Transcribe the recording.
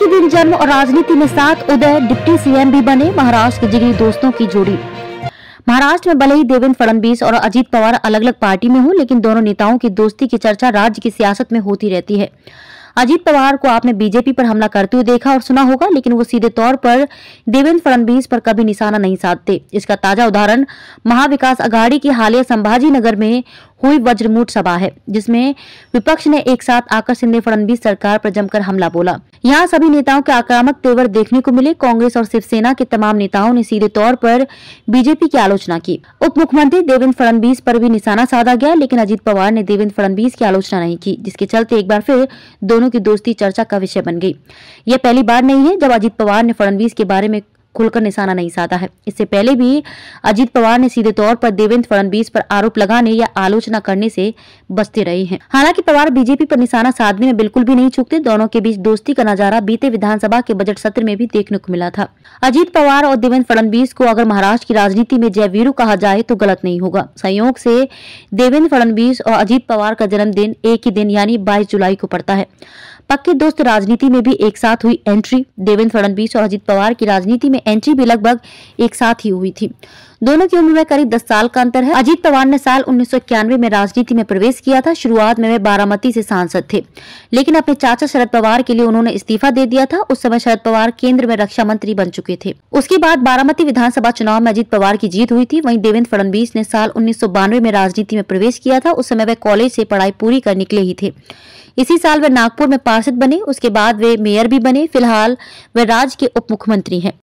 ही दिन जन्म और राजनीति में साथ उदय, डिप्टी सीएम भी बने महाराष्ट्र के जिगरी दोस्तों की जोड़ी। महाराष्ट्र में भले ही देवेंद्र फडणवीस और अजीत पवार अलग अलग पार्टी में हो, लेकिन दोनों नेताओं की दोस्ती की चर्चा राज्य की सियासत में होती रहती है। अजीत पवार को आपने बीजेपी पर हमला करते हुए देखा और सुना होगा, लेकिन वो सीधे तौर पर देवेंद्र फडणवीस पर कभी निशाना नहीं साधते। इसका ताजा उदाहरण महाविकास आघाड़ी की हालिया संभाजी नगर में हुई वज्रमूठ सभा है, जिसमें विपक्ष ने एक साथ आकर शिंदे फडणवीस सरकार पर जमकर हमला बोला। यहाँ सभी नेताओं के आक्रामक तेवर देखने को मिले। कांग्रेस और शिवसेना के तमाम नेताओं ने सीधे तौर पर बीजेपी की आलोचना की। उप मुख्यमंत्री देवेंद्र फडणवीस पर भी निशाना साधा गया, लेकिन अजीत पवार ने देवेंद्र फडणवीस की आलोचना नहीं की, जिसके चलते एक बार फिर दोनों की दोस्ती चर्चा का विषय बन गई। यह पहली बार नहीं है जब अजीत पवार ने फडणवीस के बारे में खुलकर निशाना नहीं साधा है। इससे पहले भी अजीत पवार ने सीधे तौर पर देवेंद्र फडणवीस पर आरोप लगाने या आलोचना करने से बचते रहे हैं। हालांकि पवार बीजेपी पर निशाना साधने में बिल्कुल भी नहीं चूकते। दोनों के बीच दोस्ती का नजारा बीते विधानसभा के बजट सत्र में भी देखने को मिला था। अजीत पवार और देवेंद्र फडणवीस को अगर महाराष्ट्र की राजनीति में जयवीरू कहा जाए तो गलत नहीं होगा। संयोग से देवेंद्र फडणवीस और अजीत पवार का जन्मदिन एक ही दिन यानी 22 जुलाई को पड़ता है। पक्के दोस्त राजनीति में भी एक साथ हुई एंट्री। देवेंद्र फडणवीस और अजीत पवार की राजनीति में एंट्री भी लगभग एक साथ ही हुई थी। दोनों की उम्र में करीब 10 साल का अंतर है। अजीत पवार ने साल 1991 में राजनीति में प्रवेश किया था। शुरुआत में वे बारामती से सांसद थे, लेकिन अपने चाचा शरद पवार के लिए उन्होंने इस्तीफा दे दिया था। उस समय शरद पवार केंद्र में रक्षा मंत्री बन चुके थे। उसके बाद बारामती विधानसभा चुनाव में अजीत पवार की जीत हुई थी। वहीं देवेंद्र फडणवीस ने साल 1992 में राजनीति में प्रवेश किया था। उस समय वे कॉलेज से पढ़ाई पूरी कर निकले ही थे। इसी साल वे नागपुर में पार्षद बने। उसके बाद वे मेयर भी बने। फिलहाल वे राज्य के उप मुख्यमंत्री हैं।